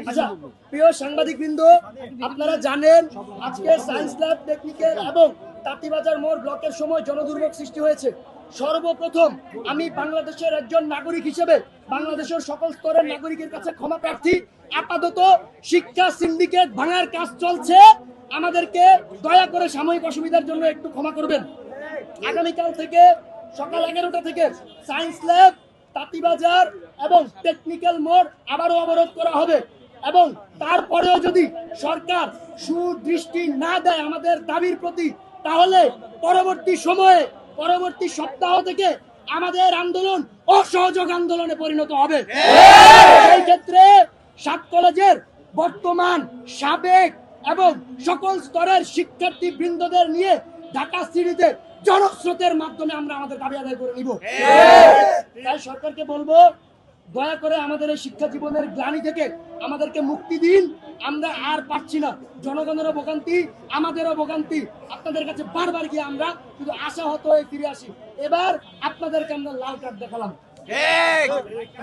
আচ্ছা, প্রিয় সাংবাদিকবৃন্দ, আপনারা জানেন আজকে সায়েন্স ল্যাব, টেকনিক্যাল এবং তাঁতিবাজার মোড় ব্লকের সময় জনদুর্ভোগ সৃষ্টি হয়েছে। সর্বপ্রথম আমি বাংলাদেশের একজন নাগরিক হিসেবে বাংলাদেশের সকল স্তরের নাগরিকের কাছে ক্ষমা প্রার্থী। আপাতত শিক্ষা সিন্ডিকেট ভাঙার কাজ চলছে, আমাদেরকে দয়া করে সাময়িক অসুবিধার জন্য একটু ক্ষমা করবেন। আগামীকাল থেকে সকাল 11টা থেকে সায়েন্স ল্যাব, তাঁতিবাজার এবং টেকনিক্যাল মোড় আবারও অবরোধ করা হবে এবং তারপরেও যদি সরকার সুদৃষ্টি না দেয় আমাদের দাবির প্রতি, তাহলে পরবর্তী সময়ে পরবর্তী সপ্তাহ থেকে আমাদের আন্দোলন অসহযোগ আন্দোলনে পরিণত হবে। এই ক্ষেত্রে 7 কলেজের বর্তমান, সাবেক এবং সকল স্তরের শিক্ষার্থী বৃন্দদের নিয়ে ঢাকা সিটিতে জনস্রোতের মাধ্যমে আমরা আমাদের দাবি আদায় করে নিব। তাই সরকারকে বলবো, দয়া করে আমাদের এই শিক্ষা জীবনের গ্লানি থেকে আমাদেরকে মুক্তি দিন। আমরা আর পারছি না, জনগণেরও ভোগান্তি, আমাদেরও ভোগান্তি। আপনাদের কাছে বারবার গিয়ে আমরা শুধু আশাহত হয়ে ফিরে আসি। এবার আপনাদেরকে আমরা লাল কার্ড দেখালাম।